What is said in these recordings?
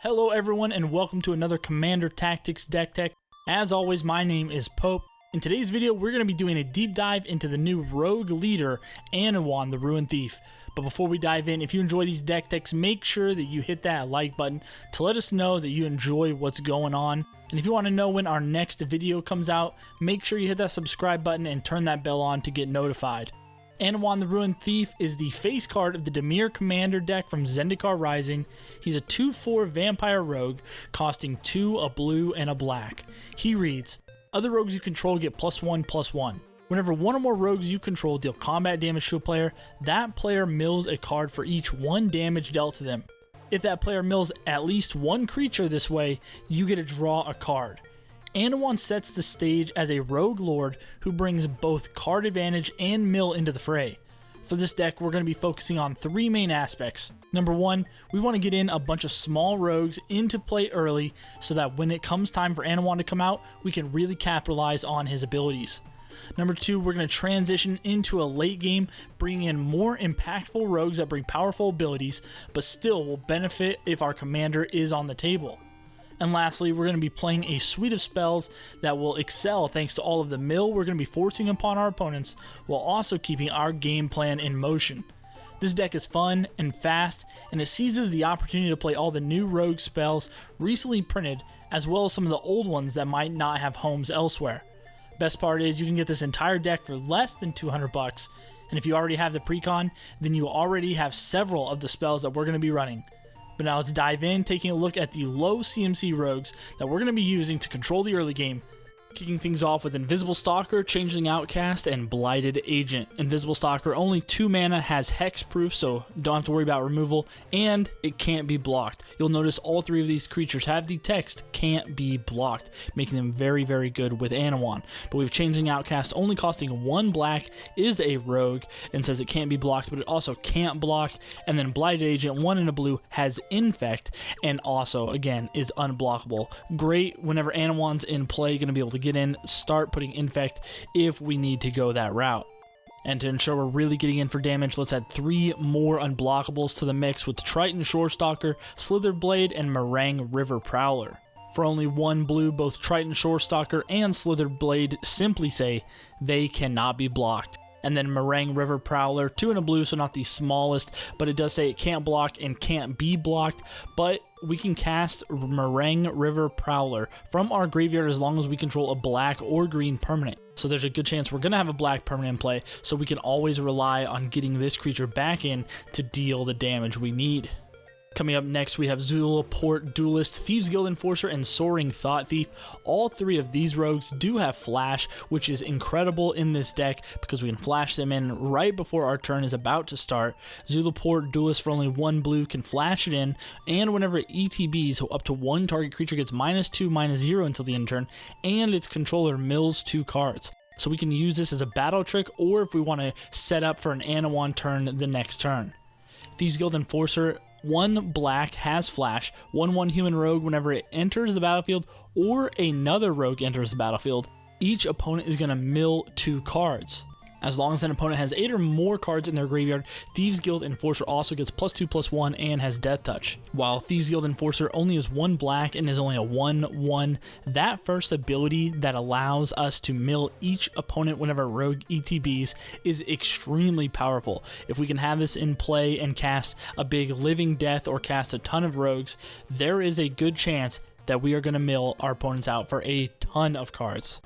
Hello everyone and welcome to another Commander Tactics Deck Tech. As always, my name is Pope. In today's video, we're going to be doing a deep dive into the new rogue leader, Anowon, the Ruined Thief. But before we dive in, if you enjoy these deck techs, make sure that you hit that like button to let us know that you enjoy what's going on. And if you want to know when our next video comes out, make sure you hit that subscribe button and turn that bell on to get notified. Anowon the Ruined Thief is the face card of the Dimir Commander deck from Zendikar Rising. He's a 2/4 vampire rogue, costing 2, a blue, and a black. He reads, other rogues you control get +1/+1. Whenever one or more rogues you control deal combat damage to a player, that player mills a card for each 1 damage dealt to them. If that player mills at least 1 creature this way, you get to draw a card. Anowon sets the stage as a rogue lord who brings both card advantage and mill into the fray. For this deck, we're going to be focusing on 3 main aspects. Number 1, we want to get in a bunch of small rogues into play early so that when it comes time for Anowon to come out, we can really capitalize on his abilities. Number 2, we're going to transition into a late game, bringing in more impactful rogues that bring powerful abilities, but still will benefit if our commander is on the table. And lastly, we're going to be playing a suite of spells that will excel thanks to all of the mill we're going to be forcing upon our opponents, while also keeping our game plan in motion. This deck is fun and fast, and it seizes the opportunity to play all the new rogue spells recently printed, as well as some of the old ones that might not have homes elsewhere. Best part is you can get this entire deck for less than $200, and if you already have the precon, then you already have several of the spells that we're going to be running. But now let's dive in, taking a look at the low CMC rogues that we're going to be using to control the early game. Kicking things off with Invisible Stalker, Changeling Outcast, and Blighted Agent. Invisible Stalker, only 2 mana, has hexproof, so don't have to worry about removal, and it can't be blocked. You'll notice all 3 of these creatures have the text, can't be blocked, making them very, very good with Anowon. But we have Changeling Outcast, only costing 1 black, is a rogue, and says it can't be blocked, but it also can't block. And then Blighted Agent, 1 and a blue, has Infect, and also, again, is unblockable. Great whenever Anowon's in play, going to be able to get in, start putting Infect if we need to go that route. And to ensure we're really getting in for damage, let's add 3 more unblockables to the mix with Triton Shorestalker, Slitherblade, and Meringue River Prowler. For only 1 blue, both Triton Shorestalker and Slitherblade simply say they cannot be blocked. And then Meringue River Prowler, 2 and a blue, so not the smallest, but it does say it can't block and can't be blocked, but we can cast Meringue River Prowler from our graveyard as long as we control a black or green permanent. So there's a good chance we're going to have a black permanent in play, so we can always rely on getting this creature back in to deal the damage we need. Coming up next, we have Zulaport Duelist, Thieves Guild Enforcer, and Soaring Thought Thief. All 3 of these rogues do have flash, which is incredible in this deck because we can flash them in right before our turn is about to start. Zulaport Duelist, for only 1 blue, can flash it in, and whenever it ETBs, so up to 1 target creature gets -2/-0 until the end turn, and its controller mills 2 cards. So we can use this as a battle trick, or if we want to set up for an Anowon turn the next turn. Thieves Guild Enforcer, 1 black, has flash, 1/1 human rogue. Whenever it enters the battlefield or another rogue enters the battlefield, each opponent is going to mill 2 cards. As long as an opponent has 8 or more cards in their graveyard, Thieves Guild Enforcer also gets +2/+1 and has Death Touch. While Thieves Guild Enforcer only is 1 black and is only a 1/1, that first ability that allows us to mill each opponent whenever rogue ETBs is extremely powerful. If we can have this in play and cast a big Living Death or cast a ton of rogues, there is a good chance that we are going to mill our opponents out for a ton of cards.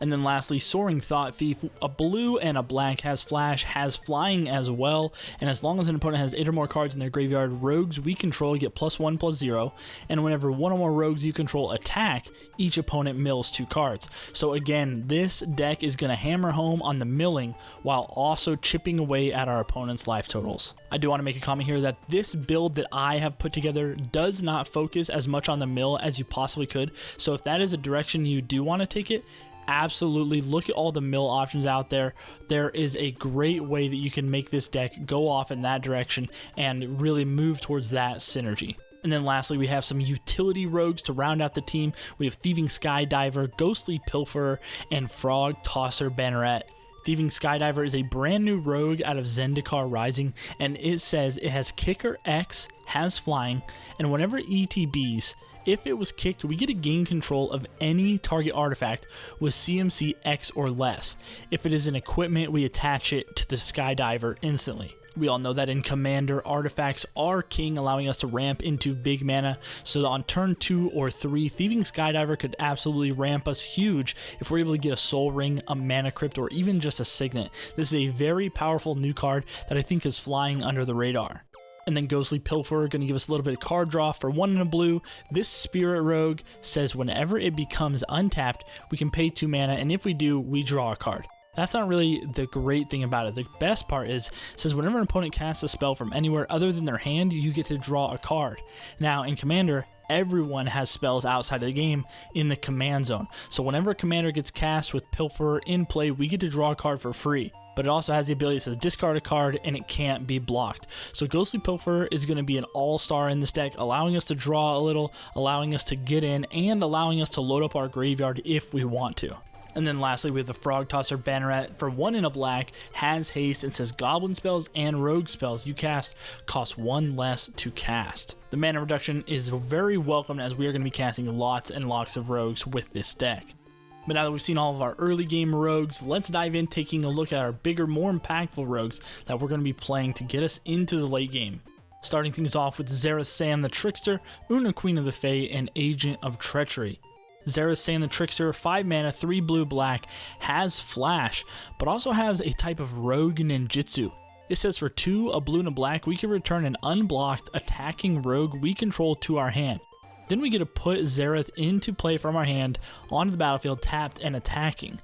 And then lastly, Soaring Thought Thief, a blue and a black, has flash, has flying as well, and as long as an opponent has 8 or more cards in their graveyard, rogues we control get +1/+0, and whenever 1 or more rogues you control attack, each opponent mills 2 cards. So again, this deck is going to hammer home on the milling while also chipping away at our opponent's life totals. I do want to make a comment here that this build that I have put together does not focus as much on the mill as you possibly could, so if that is a direction you do want to take it, absolutely look at all the mill options out there. There is a great way that you can make this deck go off in that direction and really move towards that synergy. And then lastly, we have some utility rogues to round out the team. We have Thieving Skydiver, Ghostly Pilferer, and Frog Tosser Banneret. Thieving Skydiver is a brand new rogue out of Zendikar Rising, and it says it has kicker X, has flying, and whenever ETBs, if it was kicked, we get to gain control of any target artifact with CMC X or less. If it is an equipment, we attach it to the Skydiver instantly. We all know that in Commander, artifacts are king, allowing us to ramp into big mana, so on turn 2 or 3, Thieving Skydiver could absolutely ramp us huge if we're able to get a Soul Ring, a Mana Crypt, or even just a Signet. This is a very powerful new card that I think is flying under the radar. And then Ghostly Pilferer, going to give us a little bit of card draw for 1 and a blue. This Spirit Rogue says whenever it becomes untapped, we can pay 2 mana, and if we do, we draw a card. That's not really the great thing about it. The best part is, it says whenever an opponent casts a spell from anywhere other than their hand, you get to draw a card. Now, in Commander, everyone has spells outside of the game in the command zone. So whenever a commander gets cast with Pilferer in play, we get to draw a card for free. But it also has the ability that says discard a card and it can't be blocked. So Ghostly Pilferer is going to be an all-star in this deck, allowing us to draw a little, allowing us to get in, and allowing us to load up our graveyard if we want to. And then lastly, we have the Frog Tosser Banneret for 1 and a black, has haste, and says goblin spells and rogue spells you cast cost 1 less to cast. The mana reduction is very welcome as we are going to be casting lots and lots of rogues with this deck. But now that we've seen all of our early game rogues, let's dive in taking a look at our bigger, more impactful rogues that we're going to be playing to get us into the late game. Starting things off with Xerath Sam the Trickster, Una Queen of the Fae, and Agent of Treachery. Xerath Sam the Trickster, 5 mana, 3 blue black, has flash, but also has a type of rogue ninjutsu. It says for 2, a blue and a black, we can return an unblocked attacking rogue we control to our hand. Then we get to put Xerath into play from our hand onto the battlefield tapped and attacking.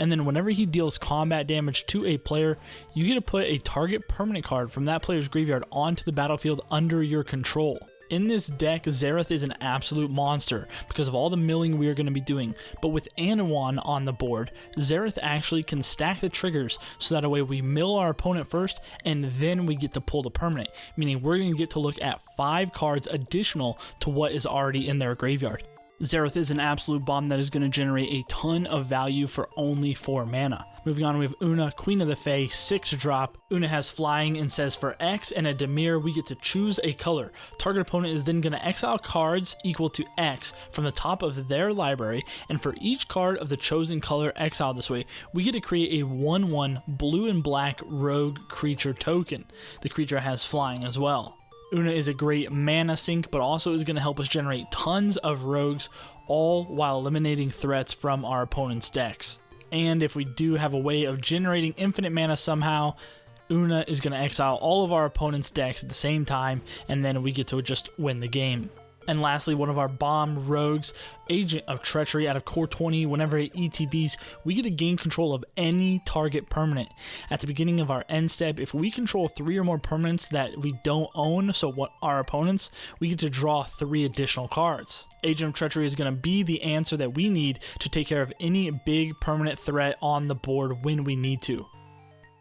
And then whenever he deals combat damage to a player, you get to put a target permanent card from that player's graveyard onto the battlefield under your control. In this deck, Xerath is an absolute monster because of all the milling we are going to be doing, but with Anowon on the board, Xerath actually can stack the triggers so that way we mill our opponent first and then we get to pull the permanent, meaning we're going to get to look at 5 cards additional to what is already in their graveyard. Xerath is an absolute bomb that is going to generate a ton of value for only 4 mana. Moving on, we have Una, Queen of the Fae, 6 drop. Una has flying and says for X and a dimir, we get to choose a color. Target opponent is then going to exile cards equal to X from the top of their library, and for each card of the chosen color exiled this way, we get to create a 1/1 blue and black rogue creature token. The creature has flying as well. Una is a great mana sink, but also is going to help us generate tons of rogues, all while eliminating threats from our opponent's decks. And if we do have a way of generating infinite mana somehow, Una is going to exile all of our opponent's decks at the same time, and then we get to just win the game. And lastly, one of our bomb rogues, Agent of Treachery out of Core 20. Whenever it ETBs, we get to gain control of any target permanent. At the beginning of our end step, if we control 3 or more permanents that we don't own, so what our opponents, we get to draw 3 additional cards. Agent of Treachery is going to be the answer that we need to take care of any big permanent threat on the board when we need to.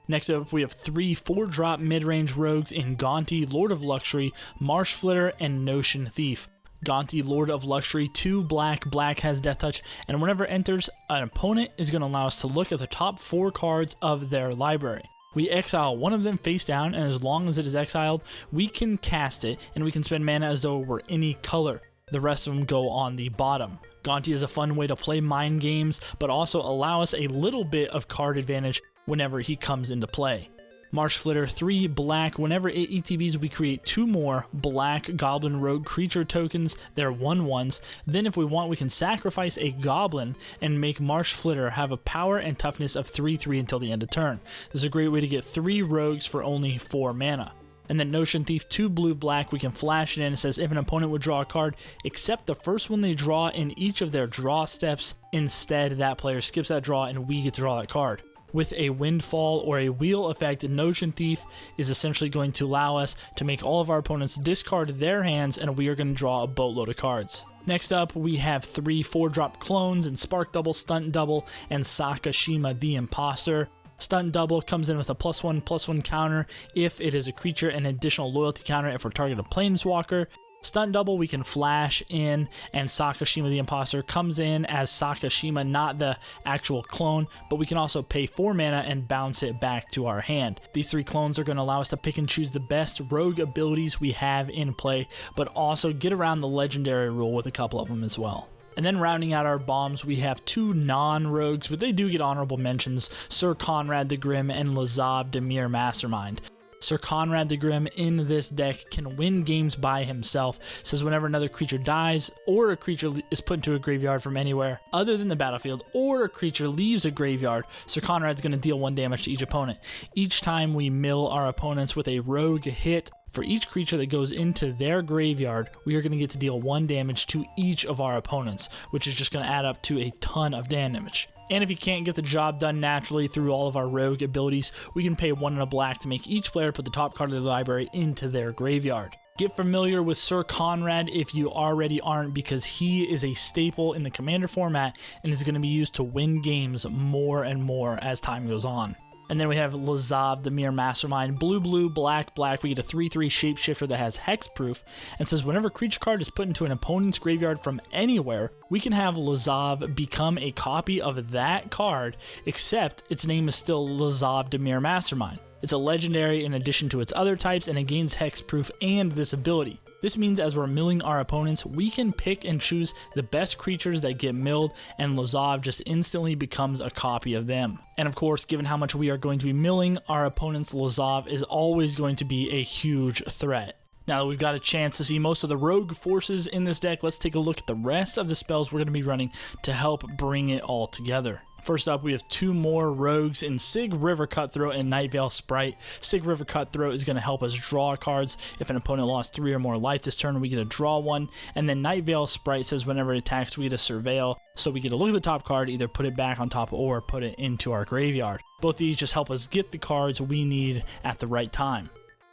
Next up, we have 3 4-drop mid-range rogues in Gonti, Lord of Luxury, Marsh Flitter, and Notion Thief. Gonti, Lord of Luxury, 2 black, black has Death Touch, and whenever it enters, an opponent is going to allow us to look at the top 4 cards of their library. We exile one of them face down, and as long as it is exiled, we can cast it, and we can spend mana as though it were any color. The rest of them go on the bottom. Gonti is a fun way to play mind games, but also allow us a little bit of card advantage whenever he comes into play. Marsh Flitter, 3 black. Whenever it ETBs, we create 2 more black Goblin Rogue creature tokens. They're 1/1s. Then if we want, we can sacrifice a Goblin and make Marsh Flitter have a power and toughness of 3/3 until the end of turn. This is a great way to get 3 rogues for only 4 mana. And then Notion Thief, 2 blue black, we can flash it in. It says if an opponent would draw a card, except the first one they draw in each of their draw steps, instead that player skips that draw and we get to draw that card. With a windfall or a wheel effect, Notion Thief is essentially going to allow us to make all of our opponents discard their hands, and we are going to draw a boatload of cards. Next up, we have 3 4-drop clones in Spark Double, Stunt Double, and Sakashima the Imposter. Stunt Double comes in with a +1/+1 counter if it is a creature, and an additional loyalty counter if we're targeting a planeswalker. Stunt double, we can flash in, and Sakashima the Imposter comes in as Sakashima, not the actual clone, but we can also pay 4 mana and bounce it back to our hand. These 3 clones are going to allow us to pick and choose the best rogue abilities we have in play, but also get around the legendary rule with a couple of them as well. And then rounding out our bombs, we have 2 non-rogues, but they do get honorable mentions, Sir Conrad the Grim and Lazav Dimir Mastermind. Sir Conrad the Grim in this deck can win games by himself. Says whenever another creature dies, or a creature is put into a graveyard from anywhere other than the battlefield, or a creature leaves a graveyard, Sir Conrad's going to deal 1 damage to each opponent. Each time we mill our opponents with a rogue hit, for each creature that goes into their graveyard, we are going to get to deal 1 damage to each of our opponents, which is just going to add up to a ton of damage. And if you can't get the job done naturally through all of our rogue abilities, we can pay 1 and a black to make each player put the top card of the library into their graveyard. Get familiar with Sir Conrad if you already aren't, because he is a staple in the Commander format and is going to be used to win games more and more as time goes on. And then we have Lazav Dimir Mastermind, blue, black. We get a 3/3 shapeshifter that has hexproof and says whenever a creature card is put into an opponent's graveyard from anywhere, we can have Lazav become a copy of that card, except its name is still Lazav Dimir Mastermind. It's a legendary in addition to its other types, and it gains hexproof and this ability. This means as we're milling our opponents, we can pick and choose the best creatures that get milled, and Lazav just instantly becomes a copy of them. And of course, given how much we are going to be milling our opponents, Lazav is always going to be a huge threat. Now that we've got a chance to see most of the rogue forces in this deck, let's take a look at the rest of the spells we're going to be running to help bring it all together. First up, we have 2 more rogues in Sig River Cutthroat and Nightveil Sprite. Sig River Cutthroat is going to help us draw cards. If an opponent lost 3 or more life this turn, we get to draw 1. And then Nightveil Sprite says whenever it attacks, we get to surveil. So we get to look at the top card, either put it back on top or put it into our graveyard. Both of these just help us get the cards we need at the right time.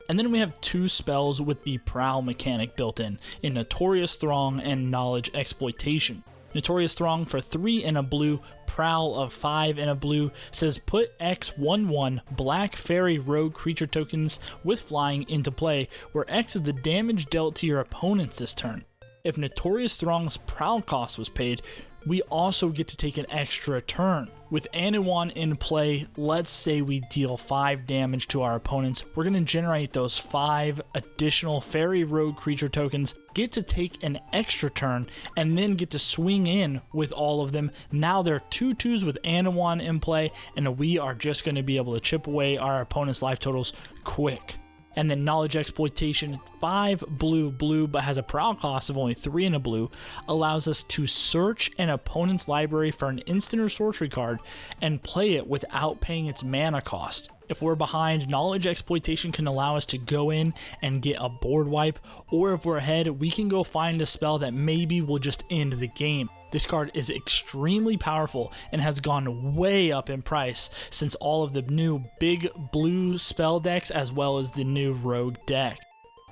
And then we have 2 spells with the Prowl mechanic built in Notorious Throng and Knowledge Exploitation. Notorious Throng for 3 and a blue, Prowl of 5 and a blue, says put X 1/1 black fairy rogue creature tokens with flying into play, where X is the damage dealt to your opponents this turn. If Notorious Throng's Prowl cost was paid, we also get to take an extra turn. With Anowon in play, let's say we deal 5 damage to our opponents, we're going to generate those 5 additional fairy rogue creature tokens, get to take an extra turn, and then get to swing in with all of them. Now there are 2/2s with Anowon in play, and we are just going to be able to chip away our opponent's life totals quick. And then Knowledge Exploitation, 5 blue, but has a Prowl cost of only 3 and a blue, allows us to search an opponent's library for an instant or sorcery card and play it without paying its mana cost. If we're behind, Knowledge Exploitation can allow us to go in and get a board wipe, or if we're ahead, we can go find a spell that maybe will just end the game. This card is extremely powerful and has gone way up in price since all of the new big blue spell decks as well as the new rogue deck.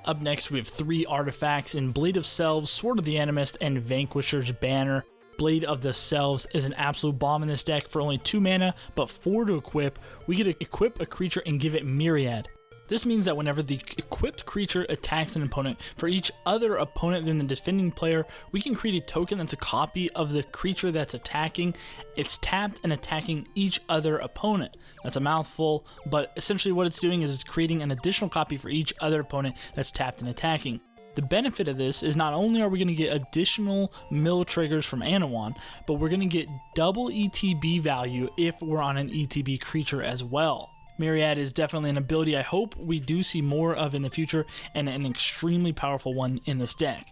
Up next, we have 3 artifacts in Blade of Selves, Sword of the Animist, and Vanquisher's Banner. Blade of the Selves is an absolute bomb in this deck for only 2 mana, but 4 to equip. We get to equip a creature and give it Myriad. This means that whenever the equipped creature attacks an opponent, for each other opponent than the defending player, we can create a token that's a copy of the creature that's attacking. It's tapped and attacking each other opponent. That's a mouthful, but essentially what it's doing is it's creating an additional copy for each other opponent that's tapped and attacking. The benefit of this is not only are we going to get additional mill triggers from Anowon, but we're going to get double ETB value if we're on an ETB creature as well. Myriad is definitely an ability I hope we do see more of in the future, and an extremely powerful one in this deck.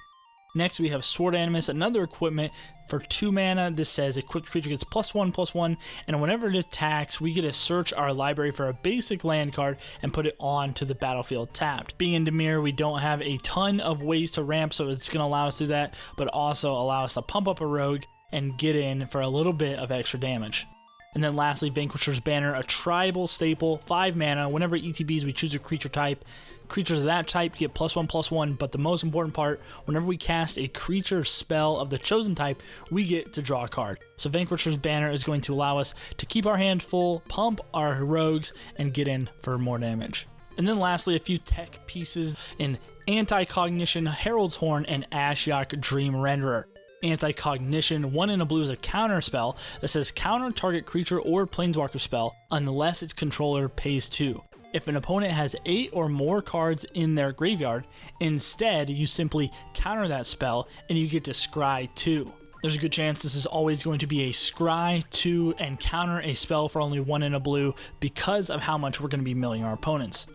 Next we have Sword Animus, another equipment for 2 mana. This says equipped creature gets +1/+1, and whenever it attacks, we get to search our library for a basic land card and put it onto the battlefield tapped. Being in Dimir, we don't have a ton of ways to ramp, so it's going to allow us to do that, but also allow us to pump up a rogue and get in for a little bit of extra damage. And then lastly, Vanquisher's Banner, a tribal staple, 5 mana. Whenever ETBs, we choose a creature type. Creatures of that type get +1/+1, but the most important part, whenever we cast a creature spell of the chosen type, we get to draw a card. So Vanquisher's Banner is going to allow us to keep our hand full, pump our rogues, and get in for more damage. And then lastly, a few tech pieces in Anti-Cognition, Herald's Horn, and Ashiok Dream Renderer. Anti-Cognition, 1 in a blue, is a counter spell that says counter target creature or planeswalker spell unless its controller pays 2. If an opponent has 8 or more cards in their graveyard, instead you simply counter that spell and you get to scry 2. There's a good chance this is always going to be a scry 2 and counter a spell for only 1 in a blue because of how much we're going to be milling our opponents.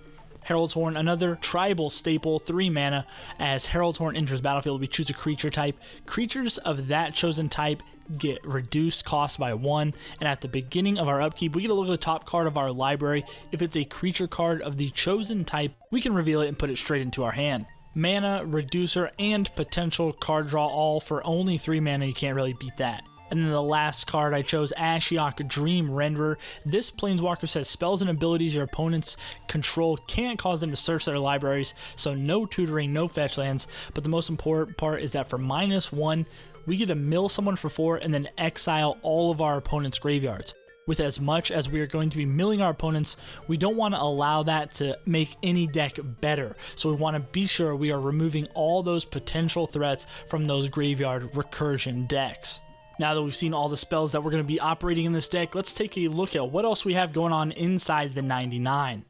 Herald's Horn, another tribal staple, 3 mana. As Herald's Horn enters battlefield, we choose a creature type. Creatures of that chosen type get reduced cost by 1, and at the beginning of our upkeep, we get to look at the top card of our library. If it's a creature card of the chosen type, we can reveal it and put it straight into our hand. Mana, reducer, and potential card draw, all for only 3 mana. You can't really beat that. And then the last card I chose, Ashiok Dream Renderer. This planeswalker says spells and abilities your opponents control can't cause them to search their libraries, so no tutoring, no fetch lands. But the most important part is that for -1, we get to mill someone for 4 and then exile all of our opponents' graveyards. With as much as we are going to be milling our opponents, we don't want to allow that to make any deck better. So we want to be sure we are removing all those potential threats from those graveyard recursion decks. Now that we've seen all the spells that we're going to be operating in this deck, let's take a look at what else we have going on inside the 99.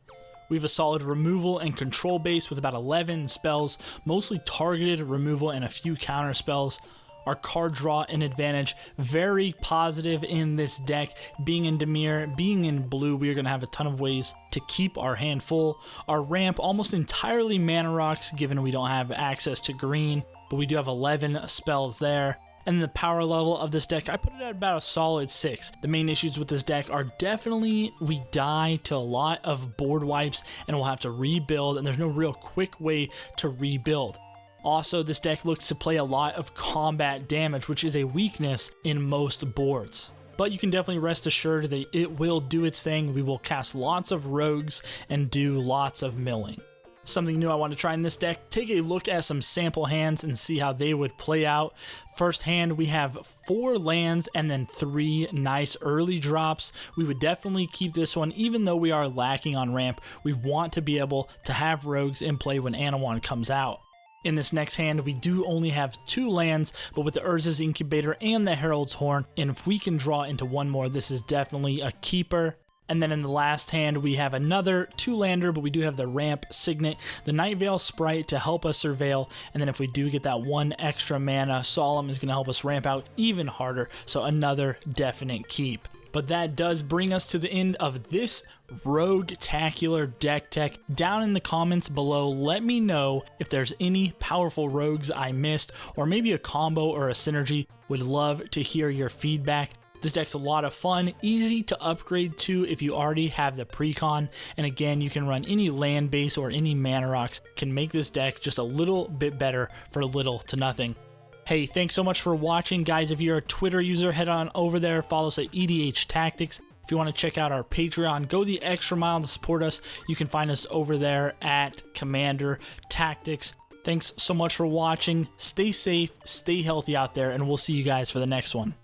We have a solid removal and control base with about 11 spells, mostly targeted removal and a few counter spells. Our card draw and advantage, very positive in this deck. Being in dimir, being in blue, we are going to have a ton of ways to keep our hand full. Our ramp, almost entirely mana rocks, given we don't have access to green, but we do have 11 spells there. And the power level of this deck, I put it at about a solid 6. The main issues with this deck are definitely we die to a lot of board wipes and we'll have to rebuild, and there's no real quick way to rebuild. Also, this deck looks to play a lot of combat damage, which is a weakness in most boards. But you can definitely rest assured that it will do its thing. We will cast lots of rogues and do lots of milling. Something new I want to try in this deck, take a look at some sample hands and see how they would play out. First hand, we have 4 lands and then 3 nice early drops. We would definitely keep this one, even though we are lacking on ramp. We want to be able to have rogues in play when Anowon comes out. In this next hand, we do only have 2 lands, but with the Urza's Incubator and the Herald's Horn, and if we can draw into 1 more, this is definitely a keeper. And then in the last hand, we have another 2-lander, but we do have the Ramp Signet, the Night Veil Sprite to help us surveil, and then if we do get that 1 extra mana, Solemn is going to help us ramp out even harder, so another definite keep. But that does bring us to the end of this Rogue-tacular deck tech. Down in the comments below, let me know if there's any powerful rogues I missed, or maybe a combo or a synergy. Would love to hear your feedback. This deck's a lot of fun, easy to upgrade to if you already have the precon, and again, you can run any land base or any mana rocks, can make this deck just a little bit better for little to nothing. Hey, thanks so much for watching, guys. If you're a Twitter user, head on over there, follow us at EDH Tactics. If you want to check out our Patreon, go the extra mile to support us. You can find us over there at Commander Tactics. Thanks so much for watching. Stay safe, stay healthy out there, and we'll see you guys for the next one.